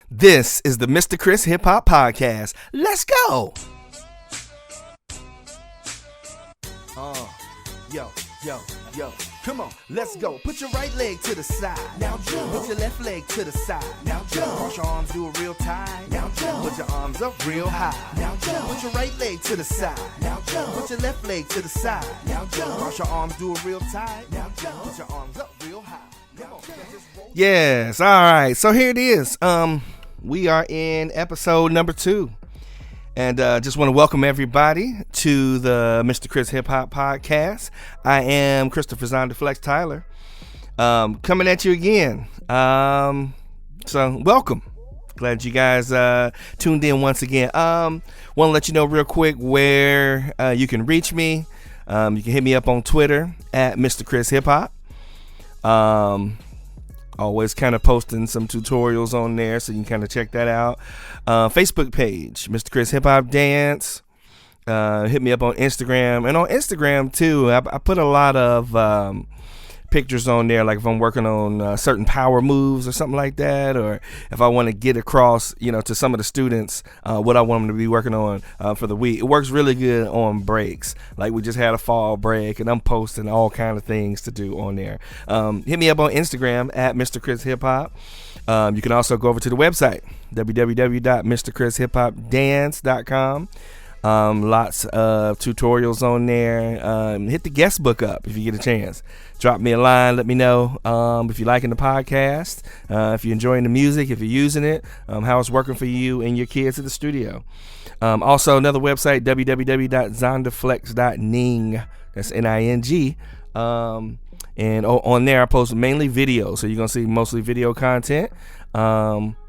This is the Mr. Chris Hip Hop Podcast. Let's go. Yo, come on, let's go. Put your right leg to the side. Now jump. Put your left leg to the side. Now jump. Cross your arms, do it real tight. Now jump. Put your arms up real high. Now jump. Put your right leg to the side. Now jump. Put your left leg to the side. Now jump. Cross your arms, do it real tight. Now jump. Put your arms up real high. Yes, all right. So here it is. We are in episode number 2. And just want to welcome everybody to the Mr. Chris Hip Hop Podcast. I am Christopher Zondaflex Tyler, coming at you again. So welcome. Glad you guys tuned in once again. Want to let you know real quick where you can reach me. You can hit me up on Twitter at Mr. Chris Hip Hop. Always kind of posting some tutorials on there, so you can kind of check that out. Facebook page, Mr. Chris Hip Hop Dance. Hit me up on Instagram. And on Instagram, too, I put a lot of pictures on there, like if I'm working on certain power moves or something like that, or if I want to get across, to some of the students what I want them to be working on for the week. It works really good on breaks. Like we just had a fall break, and I'm posting all kind of things to do on there. Hit me up on Instagram at Mr. Chris Hip Hop. You can also go over to the website, www.mrchrishiphopdance.com. Lots of tutorials on there. Hit the guest book up if you get a chance. Drop me a line. Let me know if you're liking the podcast, if you're enjoying the music, if you're using it, how it's working for you and your kids at the studio. Also, another website, www.zondaflex.ning. That's Ning. And on there, I post mainly videos. So you're going to see mostly video content.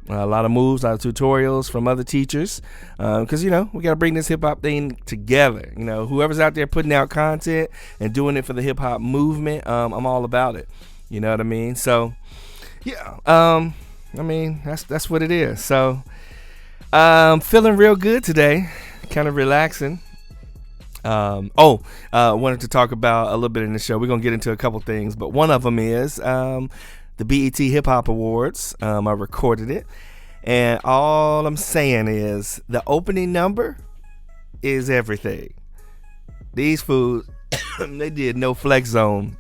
A lot of moves, a lot of tutorials from other teachers, because we got to bring this hip hop thing together. Whoever's out there putting out content and doing it for the hip hop movement, I'm all about it. You know what I mean? So yeah, that's what it is. So feeling real good today, kind of relaxing. Wanted to talk about a little bit in the show. We're gonna get into a couple things, but one of them is the BET Hip Hop Awards. I recorded it, and all I'm saying is the opening number is everything. These fools, they did No Flex Zone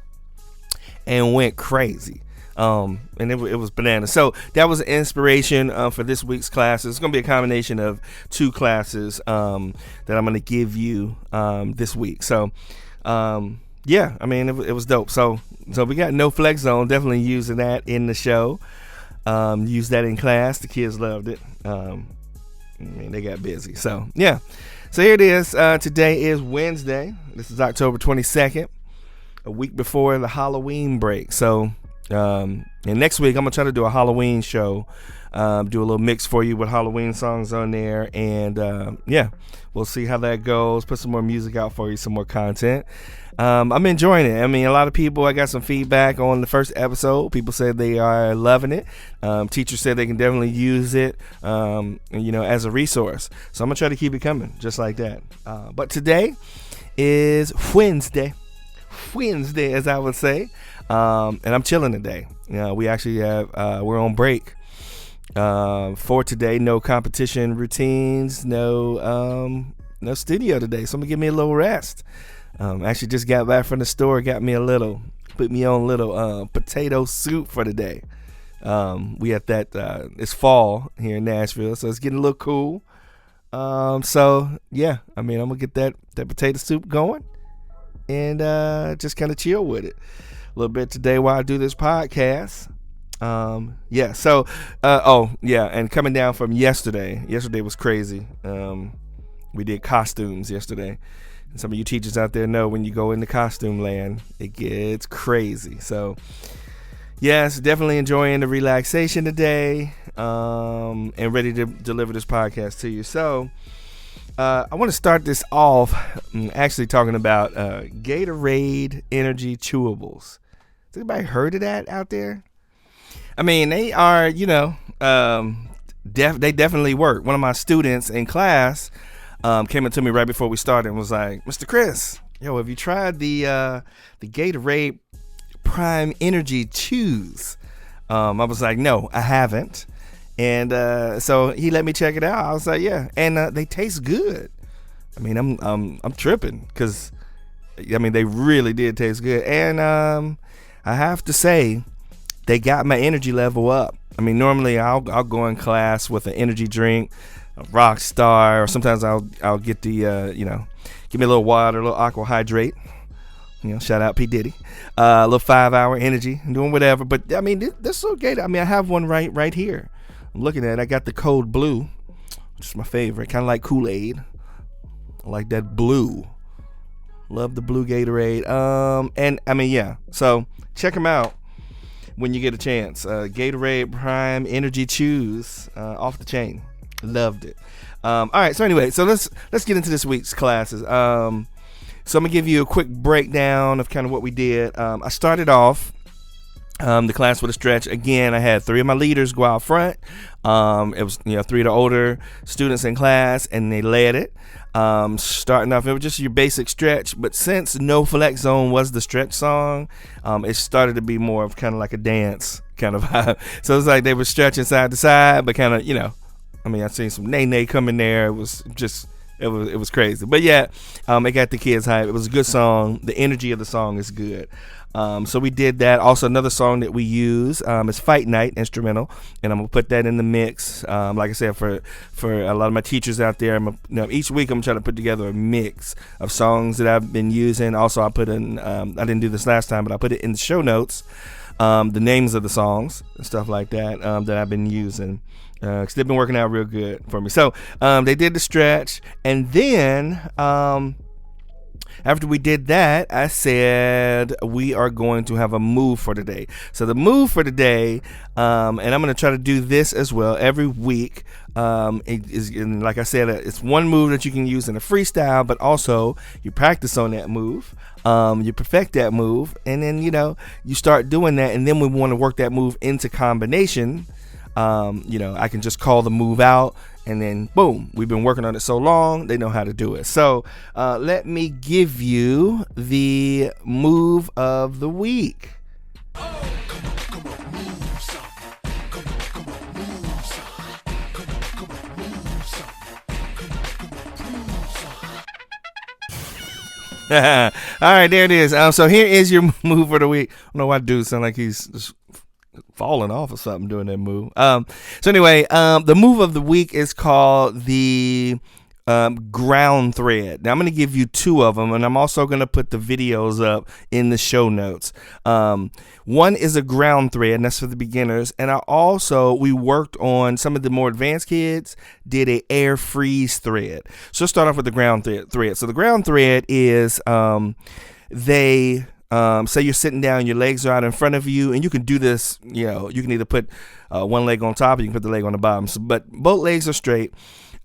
and went crazy. And it was bananas. So that was an inspiration for this week's classes. It's going to be a combination of 2 classes that I'm going to give you this week. So it was dope. So we got No Flex Zone, definitely using that in the show. Used that in class. The kids loved it. They got busy. So yeah. So here it is. Today is Wednesday. This is October 22nd, a week before the Halloween break. So and next week I'm gonna try to do a Halloween show. Do a little mix for you with Halloween songs on there, and we'll see how that goes. Put some more music out for you, some more content. I'm enjoying it. I lot of people, I got some feedback on the first episode. People said they are loving it. Teachers said they can definitely use it, as a resource. So I'm gonna try to keep it coming just like that. But today is Wednesday, as I would say. And I'm chilling today. We actually have, we're on break for today. No competition routines, no studio today. So I'm gonna give me a little rest. Actually just got back from the store, put me on a little potato soup for the day. We have that, it's fall here in Nashville, so it's getting a little cool. So yeah, I'm gonna get that potato soup going and just kind of chill with it a little bit today while I do this podcast. And coming down from yesterday was crazy. We did costumes yesterday, and some of you teachers out there know when you go into costume land, it gets crazy. So yes, definitely enjoying the relaxation today, and ready to deliver this podcast to you. So I want to start this off actually talking about Gatorade Energy chewables. Has anybody heard of that out there? They are, they definitely work. One of my students in class came up to me right before we started and was like, Mr. Chris, have you tried the Gatorade Prime Energy Chews? I was like, no, I haven't. And so he let me check it out. I was like, yeah, and they taste good. I mean, I'm tripping because I mean they really did taste good, and I have to say they got my energy level up. I mean, normally I'll go in class with an energy drink, a Rockstar, or sometimes I'll get the give me a little water, a little aqua hydrate. Shout out P Diddy, a little 5-hour energy, doing whatever. But I mean, this is okay. I mean, I have one right here. I'm looking at it. I got the Code Blue, which is my favorite, kind of like Kool-Aid. I like that blue. Love the blue Gatorade. And I mean, yeah. So check them out when you get a chance. Gatorade Prime Energy Chews, off the chain. Loved it. All right. So anyway, so let's get into this week's classes. So I'm gonna give you a quick breakdown of kind of what we did. I started off the class with a stretch. Again, I had 3 of my leaders go out front. It was 3 of the older students in class, and they led it. Starting off, it was just your basic stretch, but since No Flex Zone was the stretch song, it started to be more of kind of like a dance kind of vibe. So it was like they were stretching side to side, but kind of, I mean, I seen some Nae Nae come in there. It was just, it was crazy. But yeah, it got the kids hype. It was a good song. The energy of the song is good. So we did that. Also, another song that we use is Fight Night instrumental, and I'm gonna put that in the mix. Like I said, for a lot of my teachers out there, each week I'm trying to put together a mix of songs that I've been using. Also, I put in I didn't do this last time, but I put it in the show notes, the names of the songs and stuff like that that I've been using. Because they've been working out real good for me. So they did the stretch, and then after we did that, I said we are going to have a move for today. So the move for today, and I'm going to try to do this as well every week. It is, and like I said, it's one move that you can use in a freestyle, but also you practice on that move. You perfect that move, and then you start doing that, and then we want to work that move into combination. I can just call the move out, and then boom, we've been working on it so long, they know how to do it. So let me give you the move of the week. All right, there it is. So here is your move of the week. I don't know why dude sound like he's just falling off or something doing that move. So anyway, the move of the week is called the ground thread. Now I'm going to give you 2 of them, and I'm also going to put the videos up in the show notes. One is a ground thread, and that's for the beginners. And we worked on, some of the more advanced kids did a air freeze thread. So let's start off with the ground thread. So the ground thread is say you're sitting down, your legs are out in front of you, and you can do this, you can either put one leg on top, or you can put the leg on the bottom. So, but both legs are straight,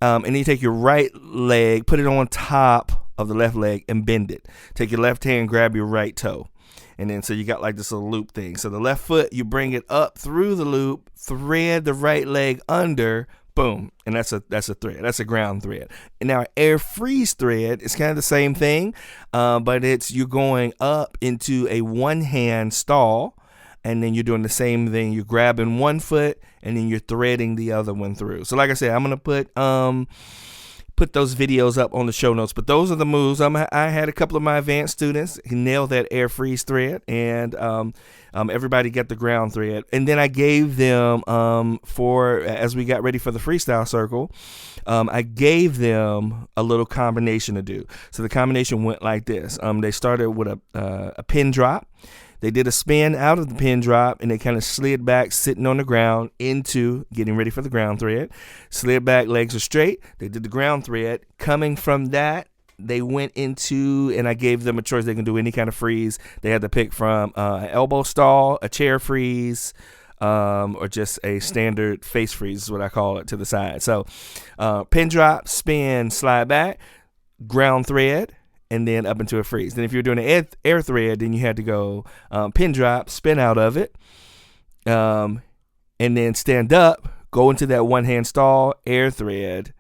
and then you take your right leg, put it on top of the left leg, and bend it. Take your left hand, grab your right toe, and then so you got like this little loop thing. So the left foot, you bring it up through the loop, thread the right leg under, boom, and that's a thread. That's a ground thread. And now air freeze thread is kind of the same thing, but you're going up into a one-hand stall, and then you're doing the same thing. You're grabbing one foot, and then you're threading the other one through. So like I said, I'm gonna put those videos up on the show notes. But those are the moves. I had a couple of my advanced students who nailed that air freeze thread, and everybody got the ground thread. And then I gave them as we got ready for the freestyle circle, I gave them a little combination to do. So the combination went like this. They started with a pin drop. They did a spin out of the pin drop, and they kind of slid back, sitting on the ground, into getting ready for the ground thread. Slid back, legs are straight. They did the ground thread. Coming from that, they went into, and I gave them a choice. They can do any kind of freeze. They had to pick from an elbow stall, a chair freeze, or just a standard face freeze is what I call it, to the side. So pin drop, spin, slide back, ground thread, and then up into a freeze. Then if you're doing an air thread, then you had to go pin drop, spin out of it, and then stand up, go into that one-hand stall, air thread,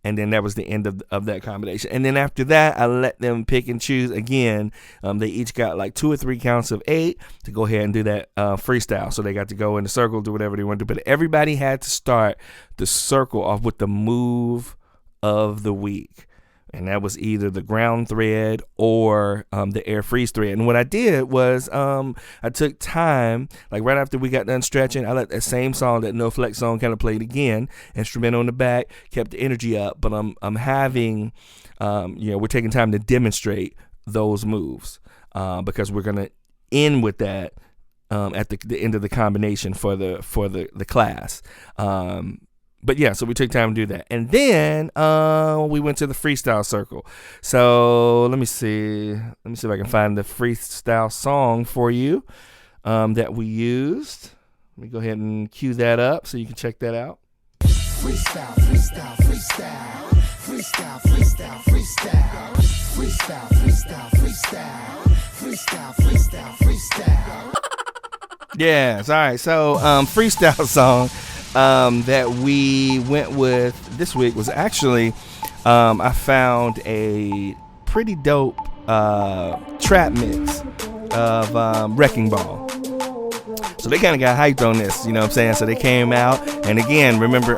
and then that was the end of that combination. And then after that, I let them pick and choose again. They each got like 2 or 3 counts of 8 to go ahead and do that freestyle. So they got to go in the circle, do whatever they want to do. But everybody had to start the circle off with the move of the week. And that was either the ground thread or the air freeze thread. And what I did was I took time, like right after we got done stretching, I let that same song, that No Flex song, kind of played again, instrumental in the back, kept the energy up. But I'm having, we're taking time to demonstrate those moves because we're going to end with that at the end of the combination for the class. But yeah, so we took time to do that. And then we went to the freestyle circle. So let me see if I can find the freestyle song for you that we used. Let me go ahead and cue that up so you can check that out. Freestyle, freestyle, freestyle. Freestyle, freestyle, freestyle. Freestyle, freestyle, freestyle. Freestyle, freestyle, freestyle. Yes, all right. So freestyle song that we went with this week was actually I found a pretty dope trap mix of Wrecking Ball. So they kind of got hyped on this, you know what I'm saying? So they came out, and again, remember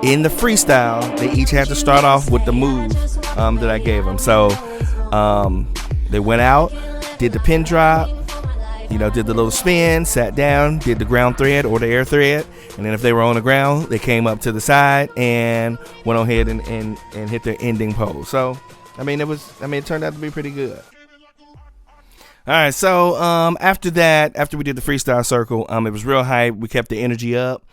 in the freestyle, they each had to start off with the moves that I gave them. So they went out, did the pin drop, did the little spin, sat down, did the ground thread or the air thread, and then if they were on the ground, they came up to the side and went on ahead and hit their ending pose. So, it turned out to be pretty good. All right, so after we did the freestyle circle, it was real hype. We kept the energy up.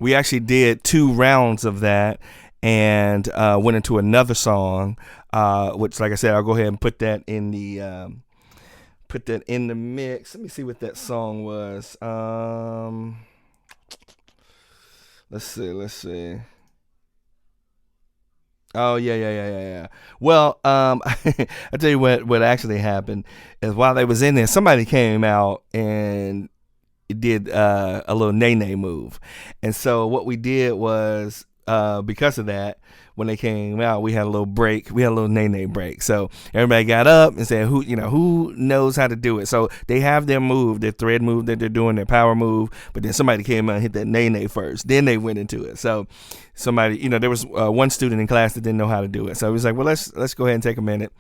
We actually did 2 rounds of that and went into another song, which, like I said, I'll go ahead and put that in the mix. Let me see what that song was. Let's see. Oh, yeah. Well, I tell you what actually happened is while they was in there, somebody came out and did a little Nae Nae move. And so what we did was, because of that, when they came out, we had a little break. We had a little Nae Nae break. So everybody got up and said, who knows how to do it? So they have their move, their thread move that they're doing, their power move. But then somebody came out and hit that Nae Nae first. Then they went into it. So somebody, there was one student in class that didn't know how to do it. So he was like, well, let's go ahead and take a minute.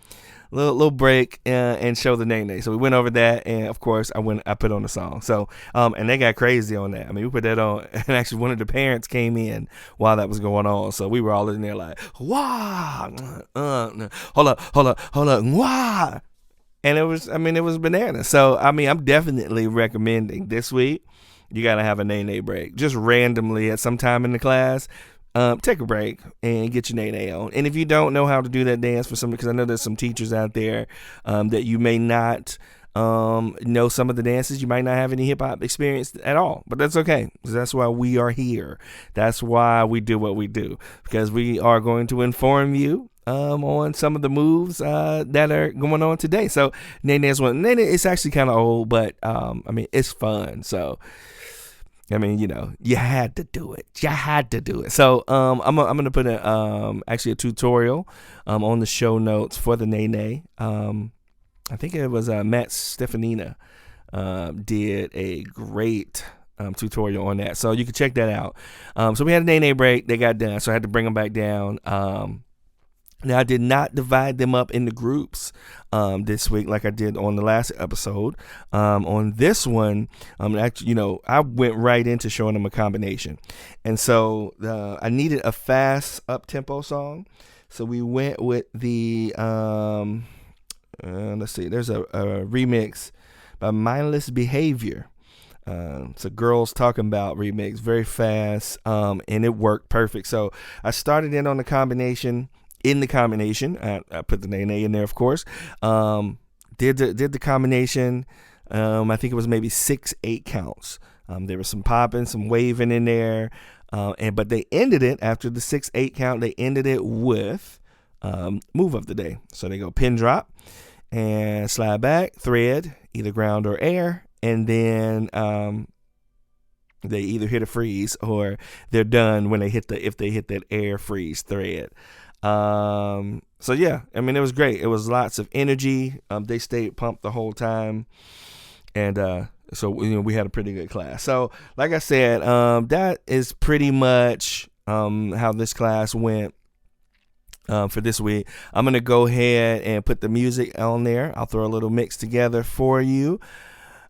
Little break and show the Nae Nae. So we went over that, and of course I put on the song. So and they got crazy on that. We put that on, and actually one of the parents came in while that was going on. So we were all in there like, wow, hold up, wow. And it was bananas. So I'm definitely recommending this week. You gotta have a Nae Nae break, just randomly at some time in the class. Take a break and get your Nae Nae on. And if you don't know how to do that dance for some, because I know there's some teachers out there that you may not know some of the dances. You might not have any hip hop experience at all, but that's okay, because that's why we are here. That's why we do what we do, because we are going to inform you on some of the moves that are going on today. So Nae Nae is one. Nae Nae, it's actually kind of old, but it's fun. So you had to do it. So I'm gonna put actually a tutorial on the show notes for the Nae Nae. I think it was Matt Stefanina did a great tutorial on that, so you can check that out. So we had a Nae Nae break. They got done, so I had to bring them back down. Now, I did not divide them up into groups this week like I did on the last episode. On this one, actually, I went right into showing them a combination. And so I needed a fast up-tempo song. So we went with the, let's see, there's a remix by Mindless Behavior. It's a Girls Talking About remix, very fast, and it worked perfect. So I started in on the combination. In the combination, I put the Nae Nae in there, of course. Did the combination. I think it was maybe 6-8 counts. There was some popping, some waving in there, but they ended it after the 6-8 count. They ended it with move of the day. So they go pin drop and slide back, thread, either ground or air, and then they either hit a freeze or they're done when if they hit that air freeze thread. So yeah, I mean, it was great. It was lots of energy. They stayed pumped the whole time. And, so, we had a pretty good class. So like I said, that is pretty much, how this class went, for this week. I'm going to go ahead and put the music on there. I'll throw a little mix together for you.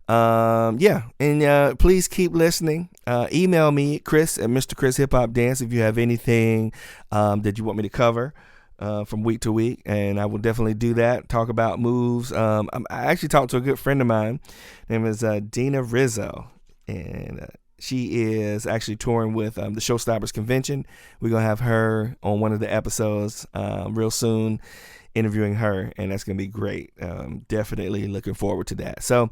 And please keep listening. Email me, Chris at Mr. Chris Hip Hop Dance, if you have anything that you want me to cover from week to week, and I will definitely do that. Talk about moves. I actually talked to a good friend of mine. Her name is Dina Rizzo, and she is actually touring with the Showstoppers Convention. We're gonna have her on one of the episodes real soon, interviewing her, and that's gonna be great. Definitely looking forward to that. So.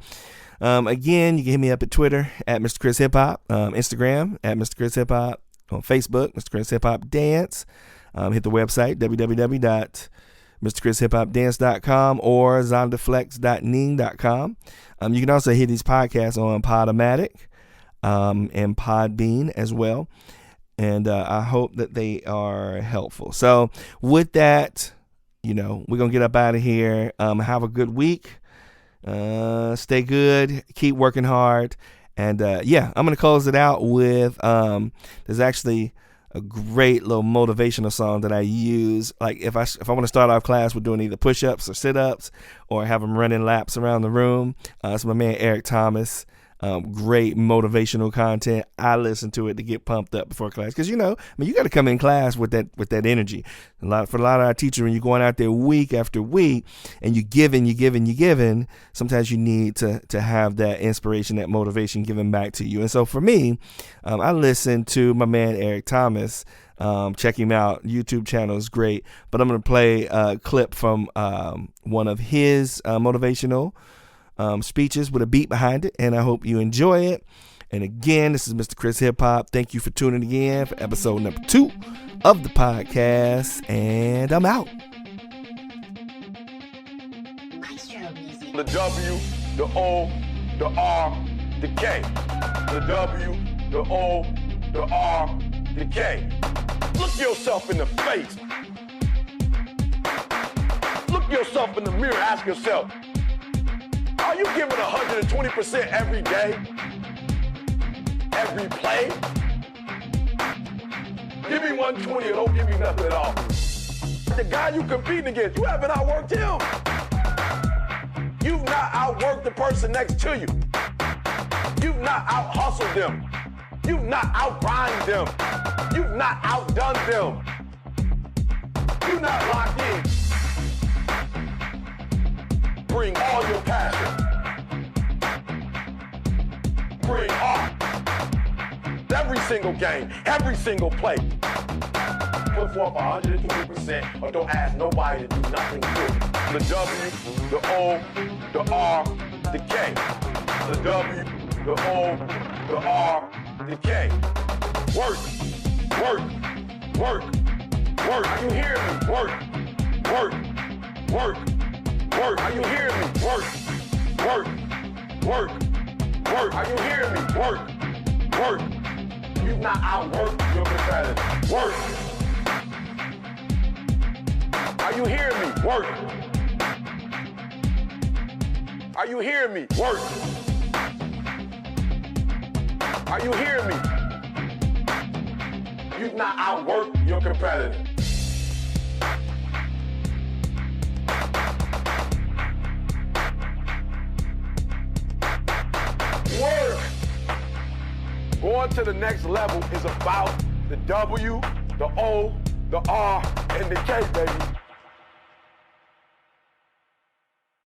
Again, you can hit me up at Twitter at Mr. Chris Hip Hop, Instagram at Mr. Chris Hip Hop, on Facebook, Mr. Chris Hip Hop Dance. Hit the website, www.mrchrishipHopDance.com or zondaflex.ning.com. You can also hear these podcasts on Podomatic and Podbean as well. And I hope that they are helpful. So with that, we're going to get up out of here. Have a good week. Stay good, keep working hard, and I'm gonna close it out with there's actually a great little motivational song that I use, like if I want to start off class with doing either push-ups or sit-ups or have them running laps around the room. It's my man Eric Thomas. Great motivational content. I listen to it to get pumped up before class, because you got to come in class with that energy. For a lot of our teachers, when you're going out there week after week and you're giving, sometimes you need to have that inspiration, that motivation given back to you. And so for me, I listen to my man Eric Thomas. Check him out. YouTube channel is great. But I'm going to play a clip from one of his motivational speeches with a beat behind it, and I hope you enjoy it. And again, this is Mr. Chris Hip Hop. Thank you for tuning in for episode number 2 of the podcast, and I'm out. The W, the O, the R, the K. The W, the O, the R, the K. Look yourself in the face. Look yourself in the mirror. Ask yourself, are you giving 120% every day? Every play? Give me 120 or don't give me nothing at all. The guy you competing against, you haven't outworked him. You've not outworked the person next to you. You've not out-hustled them. You've not out-grind them. You've not outdone them. You're not locked in. Bring all your passion. Bring art. Every single game, every single play. Put forth 120% or don't ask nobody to do nothing good. The W, the O, the R, the K. The W, the O, the R, the K. Work, work, work, work. Are you hearing me? Work, work, work. Work, are you hearing me? Work, work, work, work. Are you hearing me? Work, work. You've not outworked your competitor. Work. Are you hearing me? Work. Are you hearing me? Work. Are you hearing me? You've not outworked your competitor. Work. Going to the next level is about the W, the O, the R, and the K, baby.